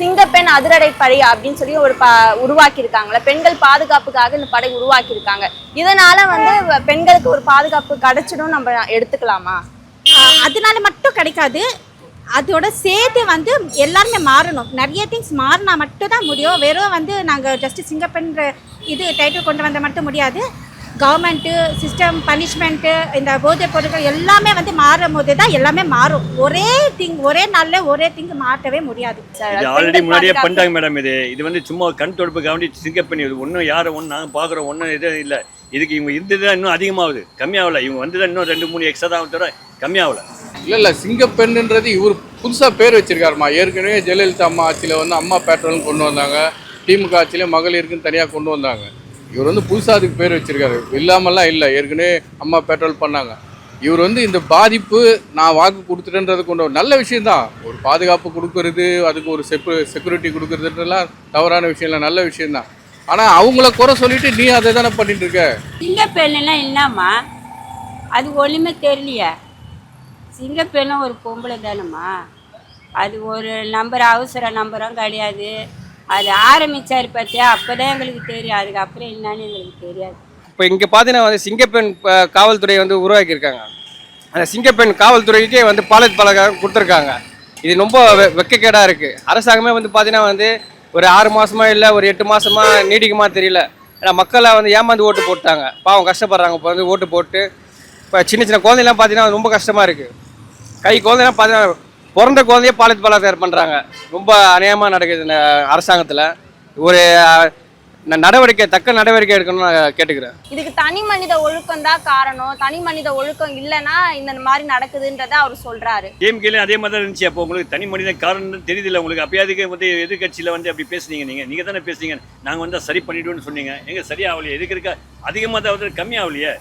சிங்கப்பெண் அதிரடை படை அப்படின்னு சொல்லி ஒரு உருவாக்கி இருக்காங்களே, பெண்கள் பாதுகாப்புக்காக இந்த படை உருவாக்கி இருக்காங்க. இதனால வந்து பெண்களுக்கு ஒரு பாதுகாப்பு கிடைச்சிடும் நம்ம எடுத்துக்கலாமா? அதனால மட்டும் கிடைக்காது, அதோட சேர்த்து வந்து எல்லாருமே மாறணும். நிறைய திங்ஸ் மாறினா மட்டும் தான் முடியும். வெறும் வந்து நாங்கள் ஜஸ்ட் சிங்கப்பெண்ற இது டைட்டில் கொண்டு வந்த மட்டும் முடியாது. கவர்மெண்ட்டு சிஸ்டம் பனிஷ்மெண்ட்டு இந்த போதைப் பொருட்கள் எல்லாமே வந்து மாறும் போது தான் எல்லாமே மாறும். ஒரே நாளில் ஒரே திங்கு மாற்றவே முடியாது. ஆல்ரெடி முன்னாடியே பண்ணிட்டாங்க மேடம். இது வந்து சும்மா கண் தொடுப்புக்காண்டி சிங்கப்பெண் இது ஒன்றும் யாரும் ஒன்று நாங்கள் பார்க்குறோம் ஒன்றும் இது இல்லை. இதுக்கு இவங்க இருந்தது தான் இன்னும் அதிகமாகுது, கம்மியாகல. இவங்க வந்து தான் இன்னும் 2-3 எக்ஸ்ட்ரா தான் தவிர கம்மியாகல. இல்லை சிங்கப்பெண்ணுன்றது இவர் புதுசாக பேர் வச்சிருக்காருமா. ஏற்கனவே ஜெயலலிதா அம்மா ஆட்சியில் வந்து அம்மா பேட்ரோல்னு கொண்டு வந்தாங்க. திமுக ஆட்சியில் மகளிருக்குன்னு தனியாக கொண்டு வந்தாங்க. இவர் வந்து புதுசாக அதுக்கு பேர் வச்சிருக்காரு, இல்லாமல்லாம் இல்லை. ஏற்கனவே அம்மா பேட்ரோல் பண்ணாங்க. இவர் வந்து இந்த பாதிப்பு நான் வாக்கு கொடுத்துட்டேன்றது கொண்டு நல்ல விஷயம்தான். ஒரு பாதுகாப்பு கொடுக்கறது, அதுக்கு ஒரு செக்யூரிட்டி கொடுக்கறதுன்றலாம் தவறான விஷயம் இல்லை, நல்ல விஷயம்தான். ஆனால் அவங்கள குறை சொல்லிட்டு நீ அதை தானே பண்ணிட்டு இருக்க. சிங்கப்பெண்ணெல்லாம் என்னம்மா, அது ஒன்றுமே தெரியலையே. சிங்கப்பெண்ணும் ஒரு பொம்பளை தானம்மா. அது ஒரு நம்பர் அவசர நம்பரும் கிடையாது. அது ஆரம்பித்தார் பார்த்தியா, அப்போ தான் எங்களுக்கு தெரியும். அதுக்கப்புறம் என்னன்னு எங்களுக்கு தெரியாது. இப்போ இங்கே பார்த்தீங்கன்னா வந்து சிங்கப்பெண் காவல்துறை வந்து உருவாக்கியிருக்காங்க. அந்த சிங்கப்பெண் காவல்துறைக்கே வந்து பாலித் பலகம் கொடுத்துருக்காங்க. இது ரொம்ப வெக்கக்கேடாக இருக்குது. அரசாங்கமே வந்து பார்த்தீங்கன்னா வந்து ஒரு 6 மாதமா இல்லை ஒரு 8 மாதமா நீடிக்குமா தெரியல. ஏன்னா மக்களை வந்து ஏமாந்து ஓட்டு போட்டாங்க, பாவம் கஷ்டப்படுறாங்க. இப்போ வந்து ஓட்டு போட்டு இப்போ சின்ன சின்ன குழந்தைலாம் பார்த்தீங்கன்னா ரொம்ப கஷ்டமாக இருக்குது. குழந்தைலாம் பார்த்தீங்கன்னா பிறந்த குழந்தைய பாலித் பலாத்காரம் பண்ணுறாங்க. ரொம்ப அநியாயமாக நடக்குது இந்த அரசாங்கத்தில். ஒரு தக்க நடவடிக்கை எடுக்கணும்னு நான் கேட்டுக்கிறேன். இதுக்கு தனி மனித ஒழுக்கம் தான் காரணம். தனி மனித ஒழுக்கம் இல்லைன்னா இந்த மாதிரி நடக்குதுன்றத அவர் சொல்றாரு. டிஎம்கேலையும் அதே மாதிரி தான் இருந்துச்சு. அப்போ உங்களுக்கு தனி மனித காரணம் தெரியுதில்ல உங்களுக்கு. அப்பயாதுக்கு வந்து எதிர்கட்சியில் வந்து அப்படி பேசுனீங்க. நீங்கள் தானே பேசுனீங்க, நாங்கள் வந்து சரி பண்ணிட்டோம்னு சொன்னீங்க. எங்கே சரியாகலையே, எதுக்கு இருக்க அதிகமாக தான் கம்மி ஆகலையே.